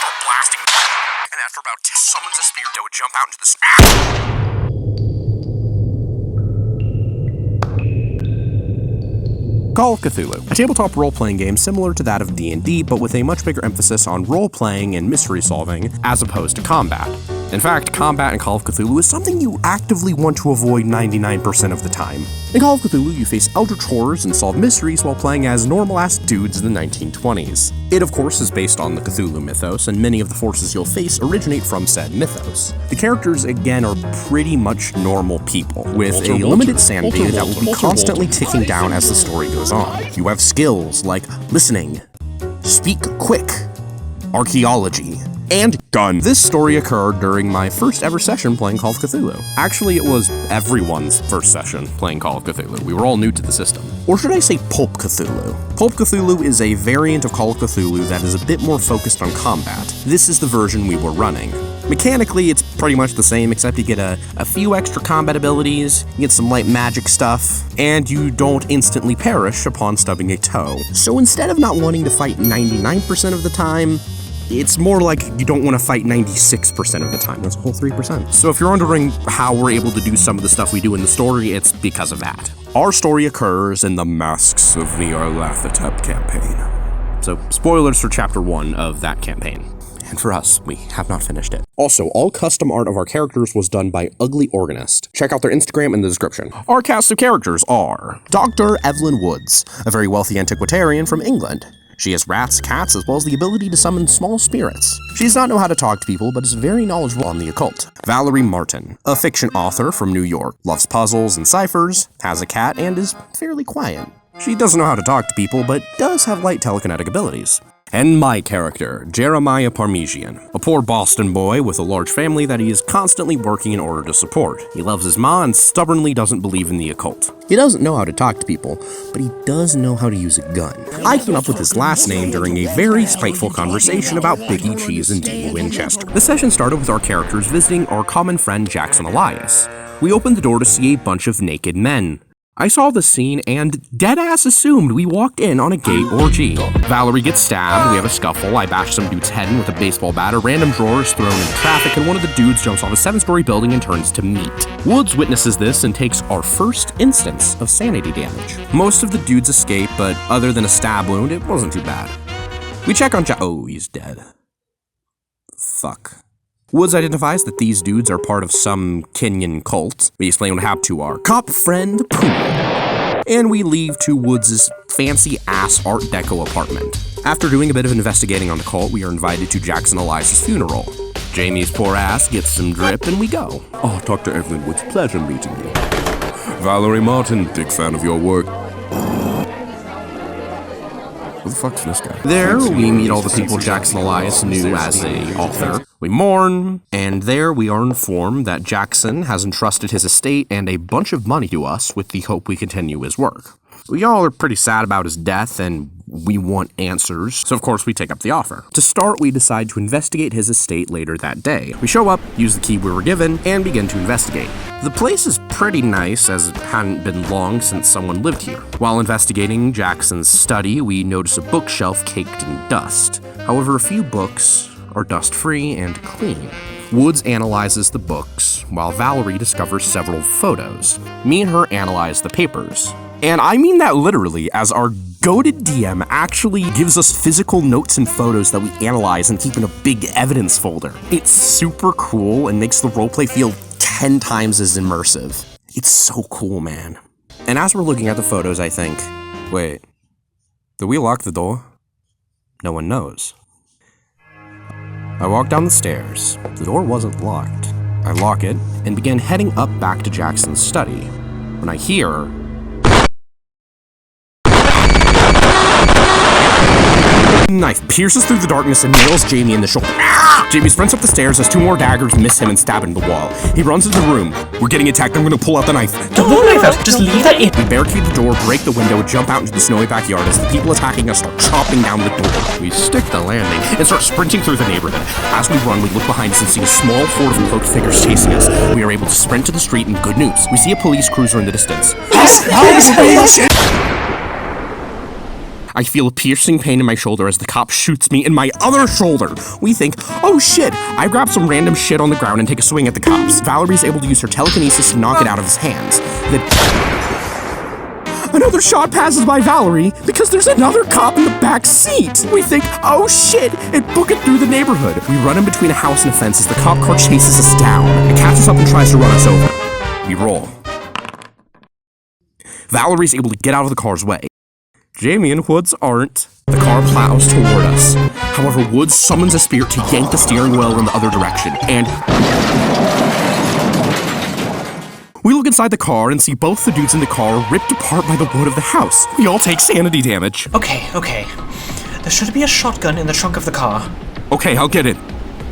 start blasting. And after about 10 summons a spirit that would jump out into the Call of Cthulhu, a tabletop role-playing game similar to that of D&D, but with a much bigger emphasis on role-playing and mystery-solving, as opposed to combat. In fact, combat in Call of Cthulhu is something you actively want to avoid 99% of the time. In Call of Cthulhu, you face eldritch horrors and solve mysteries while playing as normal-ass dudes in the 1920s. It, of course, is based on the Cthulhu mythos, and many of the forces you'll face originate from said mythos. The characters, again, are pretty much normal people, with a limited sanity that will be constantly ticking down as the story goes on. You have skills like listening, speak quick, archaeology, and gun. This story occurred during my first ever session playing Call of Cthulhu. Actually, it was everyone's first session playing Call of Cthulhu. We were all new to the system. Or should I say Pulp Cthulhu? Pulp Cthulhu is a variant of Call of Cthulhu that is a bit more focused on combat. This is the version we were running. Mechanically, it's pretty much the same, except you get a few extra combat abilities, you get some light magic stuff, and you don't instantly perish upon stubbing a toe. So instead of not wanting to fight 99% of the time, it's more like you don't want to fight 96% of the time. That's a whole 3%. So if you're wondering how we're able to do some of the stuff we do in the story, it's because of that. Our story occurs in the Masks of Nyarlathotep campaign. So spoilers for chapter 1 of that campaign. And for us, we have not finished it. Also, all custom art of our characters was done by Ugly Organist. Check out their Instagram in the description. Our cast of characters are Dr. Evelyn Woods, a very wealthy antiquarian from England. She has rats, cats, as well as the ability to summon small spirits. She does not know how to talk to people, but is very knowledgeable on the occult. Valerie Martin, a fiction author from New York, loves puzzles and ciphers, has a cat, and is fairly quiet. She doesn't know how to talk to people, but does have light telekinetic abilities. And my character, Jeremiah Parmesan, a poor Boston boy with a large family that he is constantly working in order to support. He loves his ma and stubbornly doesn't believe in the occult. He doesn't know how to talk to people, but he does know how to use a gun. I came up with his last name during a very spiteful conversation about Biggie Cheese and D. Winchester. The session started with our characters visiting our common friend Jackson Elias. We opened the door to see a bunch of naked men. I saw the scene and deadass assumed we walked in on a gay orgy. Valerie gets stabbed, we have a scuffle, I bash some dude's head in with a baseball bat, a random drawer is thrown into traffic, and one of the dudes jumps off a 7-story building and turns to meat. Woods witnesses this and takes our first instance of sanity damage. Most of the dudes escape, but other than a stab wound, it wasn't too bad. We check on oh, he's dead. Fuck. Woods identifies that these dudes are part of some Kenyan cult. We explain what happened to our cop friend, Pooh. And we leave to Woods' fancy-ass Art Deco apartment. After doing a bit of investigating on the cult, we are invited to Jackson Elias' funeral. Jamie's poor ass gets some drip, and we go. Oh, Dr. Evelyn Woods, pleasure meeting you. Valerie Martin, big fan of your work. Who the fuck's this guy? There, we meet all the people Jackson Elias knew as a author. We mourn, and there we are informed that Jackson has entrusted his estate and a bunch of money to us with the hope we continue his work. We all are pretty sad about his death, and we want answers, so of course we take up the offer. To start, we decide to investigate his estate later that day. We show up, use the key we were given, and begin to investigate. The place is pretty nice, as it hadn't been long since someone lived here. While investigating Jackson's study, we notice a bookshelf caked in dust. However, a few books are dust-free and clean. Woods analyzes the books, while Valerie discovers several photos. Me and her analyze the papers. And I mean that literally, as our goated DM actually gives us physical notes and photos that we analyze and keep in a big evidence folder. It's super cool and makes the roleplay feel 10 times as immersive. It's so cool, man. And as we're looking at the photos, I think, wait, did we lock the door? No one knows. I walk down the stairs. The door wasn't locked. I lock it and begin heading up back to Jackson's study when I hear knife pierces through the darkness and nails Jamie in the shoulder. Jamie sprints up the stairs as 2 more daggers miss him and stab him in the wall. He runs into the room. We're getting attacked. I'm gonna pull out the knife. Don't pull the knife out. Just leave that in. We barricade the door, break the window, and jump out into the snowy backyard as the people attacking us start chopping down the door. We stick the landing and start sprinting through the neighborhood. As we run, we look behind us and see a small horde of cloaked figures chasing us. We are able to sprint to the street, and good news, we see a police cruiser in the distance. I feel a piercing pain in my shoulder as the cop shoots me in my other shoulder. We think, oh shit. I grab some random shit on the ground and take a swing at the cops. Valerie's able to use her telekinesis to knock it out of his hands. Another shot passes by Valerie because there's another cop in the back seat. We think, oh shit, it booked it through the neighborhood. We run in between a house and a fence as the cop car chases us down. It catches up and tries to run us over. We roll. Valerie's able to get out of the car's way. Jamie and Woods aren't. The car plows toward us. However, Woods summons a spirit to yank the steering wheel in the other direction, and we look inside the car and see both the dudes in the car ripped apart by the wood of the house. We all take sanity damage. Okay. There should be a shotgun in the trunk of the car. Okay, I'll get it.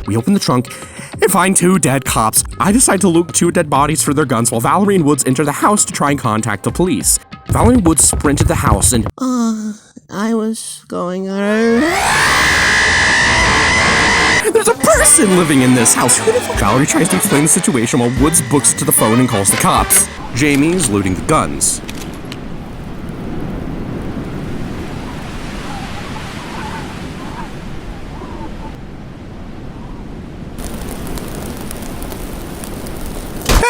We open the trunk and find 2 dead cops. I decide to loot 2 dead bodies for their guns while Valerie and Woods enter the house to try and contact the police. Valerie and Woods sprint to the house and I was going there's a person living in this house. Valerie tries to explain the situation while Woods books to the phone and calls the cops. Jamie's looting the guns.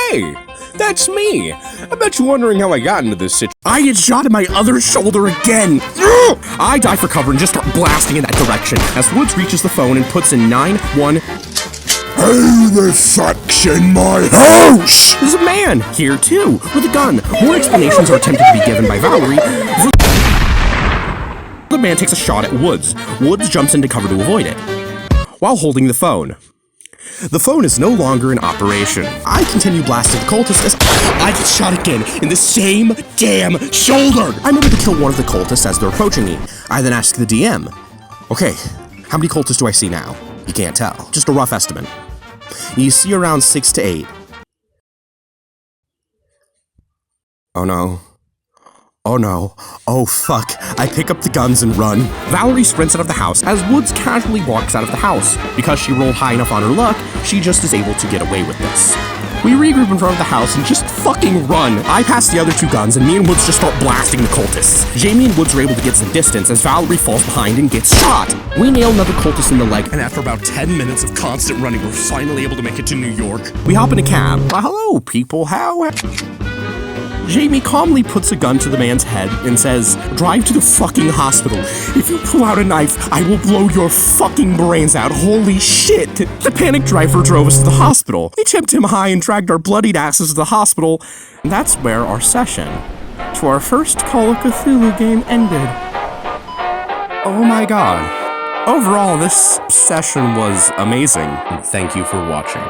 Hey, that's me. I bet you're wondering how I got into this situation. I get shot in my other shoulder again. Ugh! I dive for cover and just start blasting in that direction as Woods reaches the phone and puts in 911. Hey, the fuck's in my house! There's a man here too, with a gun. More explanations are attempted to be given by Valerie. The man takes a shot at Woods. Woods jumps into cover to avoid it, while holding the phone. The phone is no longer in operation. I continue blasting the cultists as I get shot again in the same damn shoulder. I'm able to kill one of the cultists as they're approaching me. I then ask the DM, okay, how many cultists do I see now? You can't tell. Just a rough estimate. You see around 6 to 8. Oh no. Oh no. Oh fuck. I pick up the guns and run. Valerie sprints out of the house as Woods casually walks out of the house. Because she rolled high enough on her luck, she just is able to get away with this. We regroup in front of the house and just fucking run. I pass the other 2 guns and me and Woods just start blasting the cultists. Jamie and Woods are able to get some distance as Valerie falls behind and gets shot. We nail another cultist in the leg, and after about 10 minutes of constant running, we're finally able to make it to New York. We hop in a cab. Hello, people, how? Jamie calmly puts a gun to the man's head and says, drive to the fucking hospital. If you pull out a knife, I will blow your fucking brains out. Holy shit. The panicked driver drove us to the hospital. We tipped him high and dragged our bloodied asses to the hospital. And that's where our session to our first Call of Cthulhu game ended. Oh my god. Overall, this session was amazing. Thank you for watching.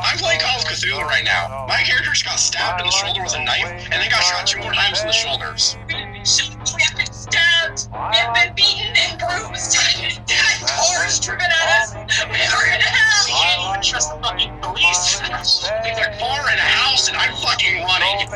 I'm playing Call of Cthulhu right now. My character just got stabbed in the shoulder with a knife, and then got shot 2 more times in the shoulders. We have been stabbed. We have been beaten and bruised. Cars driven at us. We are in hell. I can't even trust the fucking police. Leave their car in a house, and I'm fucking running.